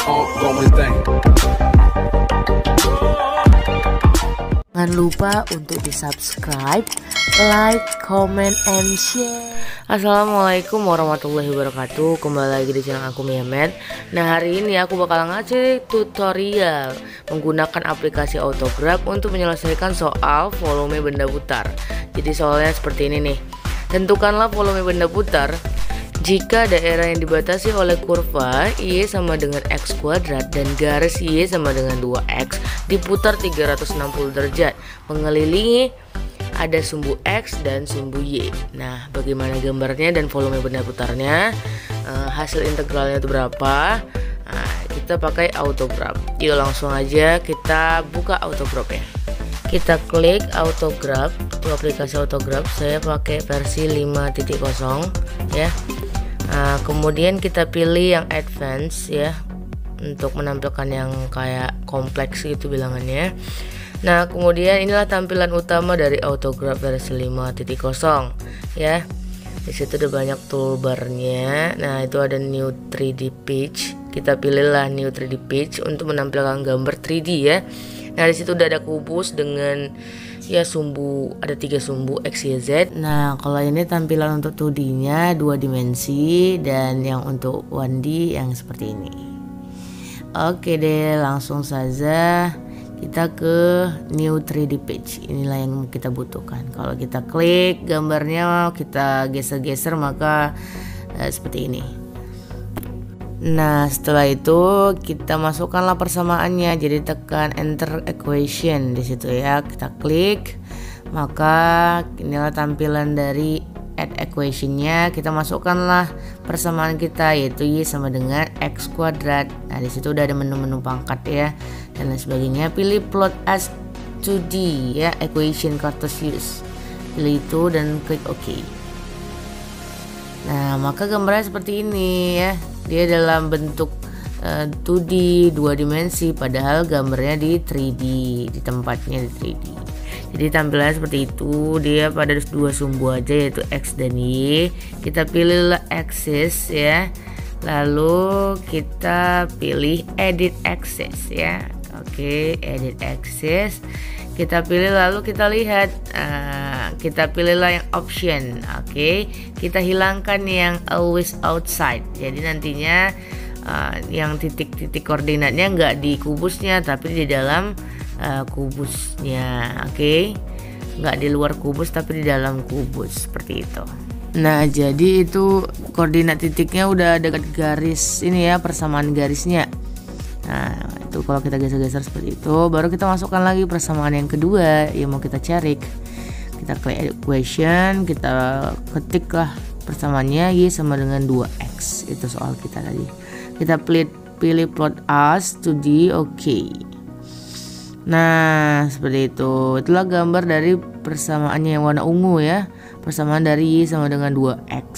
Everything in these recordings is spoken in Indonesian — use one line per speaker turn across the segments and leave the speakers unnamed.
ongoing thing.
Jangan lupa untuk di-subscribe, like, comment, and share. Assalamualaikum warahmatullahi wabarakatuh. Kembali lagi di channel aku Mehmet. Nah, hari ini aku bakal ngasih tutorial menggunakan aplikasi Autograph untuk menyelesaikan soal volume benda putar. Jadi soalnya seperti ini nih. Tentukanlah volume benda putar jika daerah yang dibatasi oleh kurva Y sama dengan X kuadrat dan garis Y sama dengan 2X diputar 360 derajat mengelilingi ada sumbu X dan sumbu Y. Nah, bagaimana gambarnya dan volume benda putarnya, hasil integralnya itu berapa? Nah, kita pakai Autograph. Yuk langsung aja kita buka Autograph ya. Kita klik Autograph, aplikasi Autograph. Saya pakai versi 5.0 ya. Nah, kemudian kita pilih yang advance ya, untuk menampilkan yang kayak kompleks gitu bilangannya. Nah, kemudian inilah tampilan utama dari Autograph versi 5.0 ya. Di situ ada banyak toolbarnya. Nah, itu ada new 3D page. Kita pilihlah new 3D page untuk menampilkan gambar 3D ya. Nah, di situ udah ada kubus dengan ya sumbu, ada 3 sumbu X, Y, Z. Nah, kalau ini tampilan untuk 2D-nya 2 dimensi dan yang untuk 1D yang seperti ini. Oke deh, langsung saja kita ke new 3D page. Inilah yang kita butuhkan. Kalau kita klik gambarnya, kita geser-geser maka seperti ini. Nah, setelah itu kita masukkanlah persamaannya. Jadi tekan enter equation di situ ya. Kita klik, maka inilah tampilan dari add equationnya. Kita masukkanlah persamaan kita, yaitu Y sama dengan X kuadrat. Nah, di situ udah ada menu-menu pangkat ya dan lain sebagainya. Pilih plot as 2D ya, equation Cartesius. Pilih itu dan klik OK. Nah, maka gambarnya seperti ini ya. Dia dalam bentuk 2D 2 dimensi, padahal gambarnya di 3D, di tempatnya di 3D. Jadi tampilannya seperti itu. Dia pada 2 sumbu aja, yaitu X dan Y. Kita pilihlah axis ya. Lalu kita pilih edit axis ya. Oke, edit axis. Kita pilih, lalu kita lihat, kita pilihlah yang option. Oke, kita hilangkan yang always outside. Jadi nantinya yang titik-titik koordinatnya nggak di kubusnya tapi di dalam kubusnya. Oke, nggak di luar kubus tapi di dalam kubus, seperti itu. Nah, jadi itu koordinat titiknya udah dekat garis ini ya, persamaan garisnya. Nah, itu kalau kita geser-geser seperti itu, baru kita masukkan lagi persamaan yang kedua yang mau kita cari. Kita klik equation, kita ketiklah persamaannya Y sama dengan 2X. Itu soal kita tadi. Kita pilih plot as 2D, oke. Nah, seperti itu. Itulah gambar dari persamaannya yang warna ungu ya. Persamaan dari Y sama dengan 2X.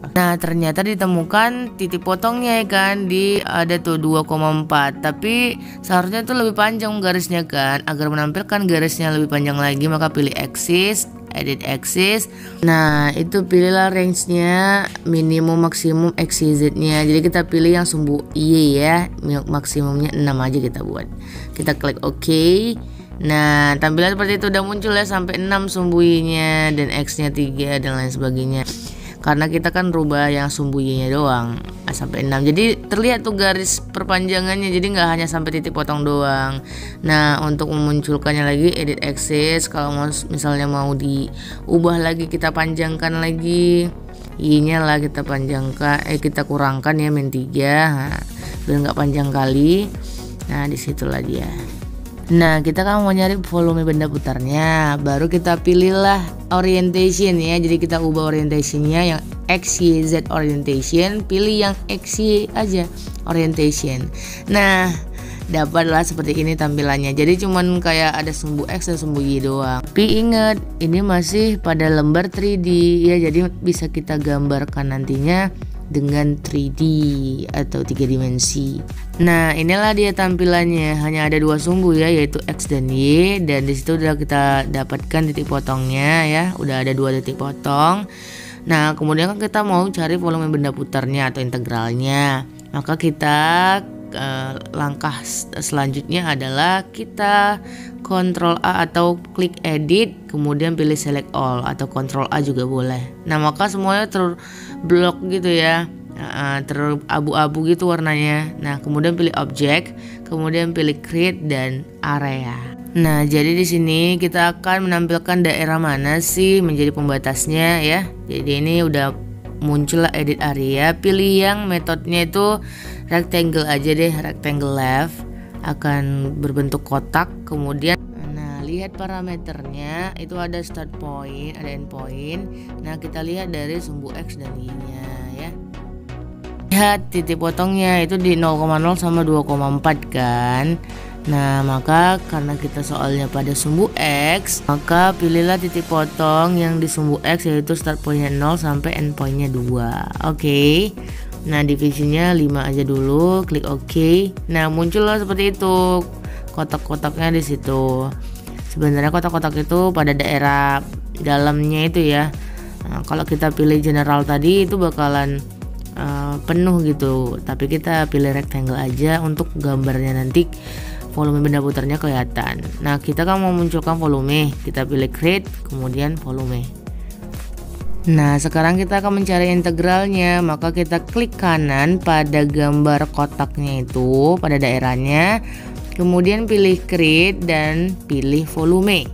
Nah, ternyata ditemukan titik potongnya ya kan, di ada tuh 2,4. Tapi seharusnya tuh lebih panjang garisnya kan. Agar menampilkan garisnya lebih panjang lagi, maka pilih axis, edit axis. Nah, itu pilihlah range-nya minimum maksimum X, Y, Z-nya. Jadi kita pilih yang sumbu Y ya. Maksimumnya 6 aja kita buat. Kita klik OK. Nah, tampilan seperti itu udah muncul ya, sampai 6 sumbu Y-nya dan X-nya 3 dan lain sebagainya. Karena kita kan rubah yang sumbu Y-nya doang sampai 6. Jadi terlihat tuh garis perpanjangannya, jadi nggak hanya sampai titik potong doang. Nah, untuk memunculkannya lagi edit axis. Kalau misalnya mau diubah lagi, kita panjangkan lagi Y-nya lah, kita panjangkan, kita kurangkan ya min 3. Nah, biar nggak panjang kali. Nah, disitulah dia. Nah, kita kan mau nyari volume benda putarnya, baru kita pilihlah orientation ya. Jadi kita ubah orientationnya yang X, Y, Z orientation. Pilih yang X, Y aja orientation. Nah, dapatlah seperti ini tampilannya. Jadi cuman kayak ada sumbu X dan sumbu Y doang. Tapi ingat, ini masih pada lembar 3D ya. Jadi bisa kita gambarkan nantinya dengan 3D atau 3 dimensi. Nah, inilah dia tampilannya. Hanya ada 2 sumbu ya, yaitu X dan Y, dan disitu udah kita dapatkan titik potongnya ya. Udah ada 2 titik potong. Nah, kemudian kan kita mau cari volume benda putarnya atau integralnya. Maka kita langkah selanjutnya adalah kita Ctrl A atau klik edit, kemudian pilih select all atau Ctrl A juga boleh. Nah maka semuanya terblok gitu ya, terabu-abu gitu warnanya. Nah kemudian pilih object, kemudian pilih create dan area. Nah jadi di sini kita akan menampilkan daerah mana sih menjadi pembatasnya ya. Jadi ini udah muncul edit area, pilih yang metodenya itu rectangle aja deh, rectangle left, akan berbentuk kotak. Kemudian nah lihat parameternya itu ada start point, ada end point. Nah kita lihat dari sumbu X dan Y nya ya. Lihat titik potongnya itu di 0,0 sama 2,4 kan. Nah maka karena kita soalnya pada sumbu X, maka pilihlah titik potong yang di sumbu X, yaitu start pointnya 0 sampai end pointnya 2. Oke. Nah divisinya 5 aja dulu, klik OK. Nah muncullah seperti itu kotak-kotaknya di situ. Sebenarnya kotak-kotak itu pada daerah dalamnya itu ya. Nah, kalau kita pilih general tadi itu bakalan penuh gitu, tapi kita pilih rectangle aja untuk gambarnya nanti volume benda putarnya kelihatan. Nah kita kan mau munculkan volume, kita pilih create kemudian volume. Nah sekarang kita akan mencari integralnya, maka kita klik kanan pada gambar kotaknya itu pada daerahnya, kemudian pilih create dan pilih volume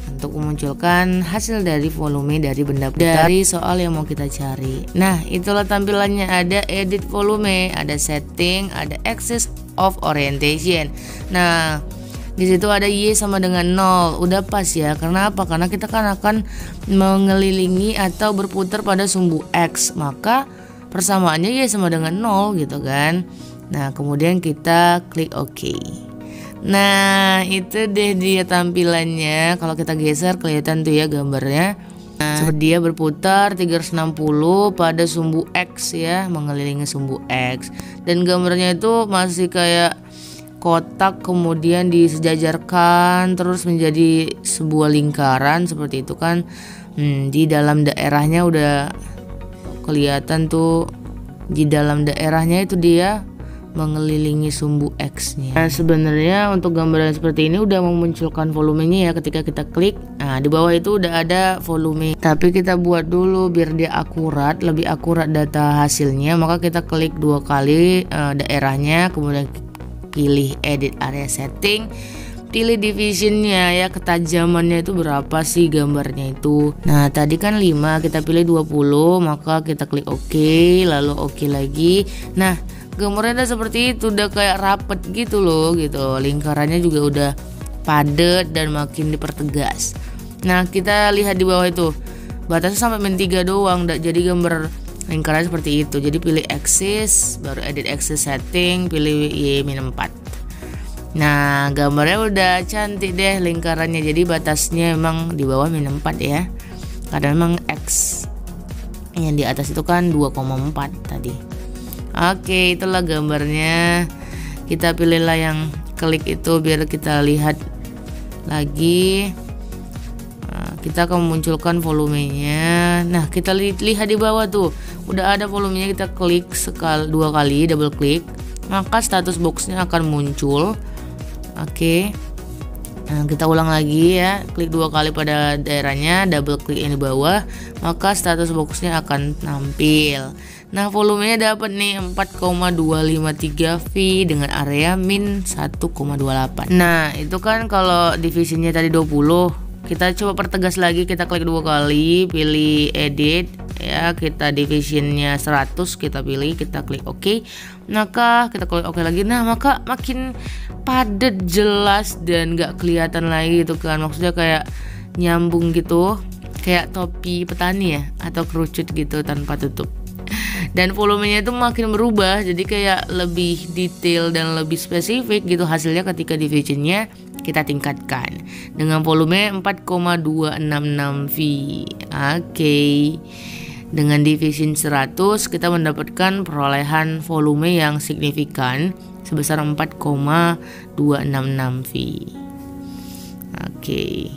untuk memunculkan hasil dari volume dari benda putar dari soal yang mau kita cari. Nah itulah tampilannya, ada edit volume, ada setting, ada axis of orientation. Nah di situ ada Y sama dengan 0, udah pas ya. Karena apa? Karena kita kan akan mengelilingi atau berputar pada sumbu X, maka persamaannya Y sama dengan 0 gitu kan. Nah kemudian kita klik OK. Nah itu deh dia tampilannya. Kalau kita geser kelihatan tuh ya gambarnya. Nah, dia berputar 360 pada sumbu X ya, mengelilingi sumbu X. Dan gambarnya itu masih kayak kotak kemudian disejajarkan terus menjadi sebuah lingkaran seperti itu kan. Di dalam daerahnya udah kelihatan tuh, di dalam daerahnya itu dia mengelilingi sumbu X-nya. Nah, sebenarnya untuk gambaran seperti ini udah memunculkan volumenya ya ketika kita klik. Nah, di bawah itu udah ada volume. Tapi kita buat dulu biar dia akurat, lebih akurat data hasilnya, maka kita klik 2 kali daerahnya, kemudian pilih edit area setting, pilih divisionnya ya, ketajamannya itu berapa sih gambarnya itu. Nah, tadi kan 5, kita pilih 20, maka kita klik OK, lalu OK lagi. Nah, gambarnya udah seperti itu, udah kayak rapet gitu loh gitu. Lingkarannya juga udah padat dan makin dipertegas. Nah kita lihat di bawah itu batasnya sampai -3 doang, jadi gambar lingkaran seperti itu. Jadi pilih axis, baru edit axis setting, pilih Y-4. Nah gambarnya udah cantik deh lingkarannya. Jadi batasnya emang di bawah -4 ya, karena memang X yang di atas itu kan 2,4 tadi. Oke, itulah gambarnya. Kita pilihlah yang klik itu biar kita lihat lagi. Nah, kita akan memunculkan volumenya. Nah, kita lihat di bawah tuh, udah ada volumenya. Kita klik 2 kali, double klik, maka status boxnya akan muncul. Oke. Nah, kita ulang lagi ya, klik 2 kali pada daerahnya, double klik yang di bawah, maka status boxnya akan tampil. Nah volumenya dapat nih 4,253 V dengan area -1,28. Nah itu kan kalau divisinya tadi 20, kita coba pertegas lagi, kita klik 2 kali, pilih edit ya, kita divisionnya 100 kita pilih, kita klik OK, maka kita klik OK lagi. Nah maka makin padat, jelas, dan gak kelihatan lagi gitu kan, maksudnya kayak nyambung gitu, kayak topi petani ya, atau kerucut gitu tanpa tutup. Dan volumenya itu makin berubah, jadi kayak lebih detail dan lebih spesifik gitu hasilnya ketika divisionnya kita tingkatkan dengan volume 4,266 V. Oke. Dengan division 100 kita mendapatkan perolehan volume yang signifikan sebesar 4,266 V. Oke.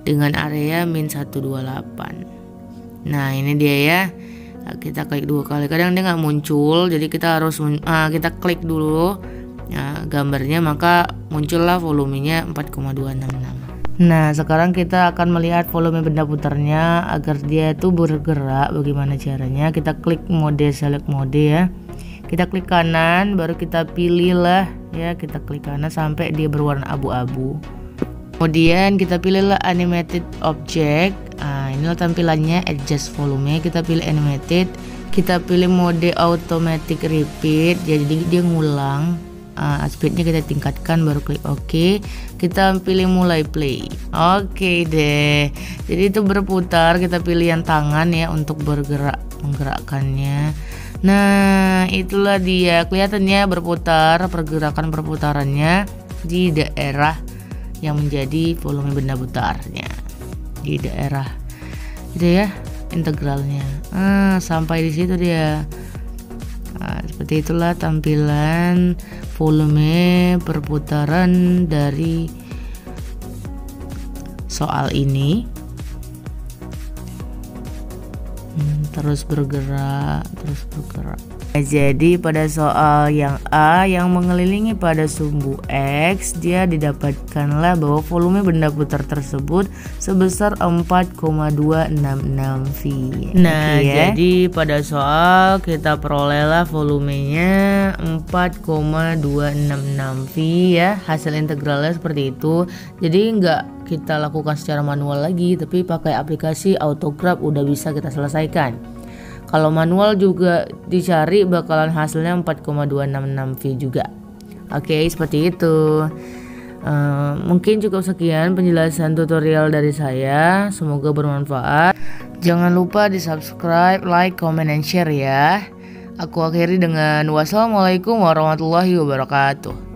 Dengan area -128. Nah, ini dia ya Kita klik 2 kali, kadang dia nggak muncul, jadi kita harus kita klik dulu gambarnya, maka muncullah volumenya 4,266. Nah, sekarang kita akan melihat volume benda putarnya agar dia itu bergerak. Bagaimana caranya? Kita klik mode, select mode ya. Kita klik kanan, baru kita pilih lah ya, kita klik kanan sampai dia berwarna abu-abu. Kemudian kita pilihlah animated object. Inilah tampilannya, adjust volume. Kita pilih animated, kita pilih mode automatic repeat, jadi dia ngulang. Speednya kita tingkatkan, baru klik OK. Kita pilih mulai play. Oke deh. Jadi itu berputar. Kita pilih yang tangan ya untuk bergerak, menggerakkannya. Nah, itulah dia, kelihatannya berputar, pergerakan perputarannya di daerah yang menjadi volume benda putarnya, di daerah itu ya, integralnya. Sampai di situ dia. Seperti itulah tampilan volume perputaran dari soal ini. Terus bergerak. Jadi pada soal yang A yang mengelilingi pada sumbu X, dia didapatkanlah bahwa volume benda putar tersebut sebesar 4,266 V. Nah, jadi pada soal kita perolehlah volumenya 4,266 V ya. Hasil integralnya seperti itu. Jadi nggak kita lakukan secara manual lagi, tapi pakai aplikasi Autograph udah bisa kita selesaikan. Kalau manual juga dicari bakalan hasilnya 4,266 V juga. Oke, seperti itu. Mungkin cukup sekian penjelasan tutorial dari saya. Semoga bermanfaat. Jangan lupa di subscribe, like, comment, and share ya. Aku akhiri dengan wassalamualaikum warahmatullahi wabarakatuh.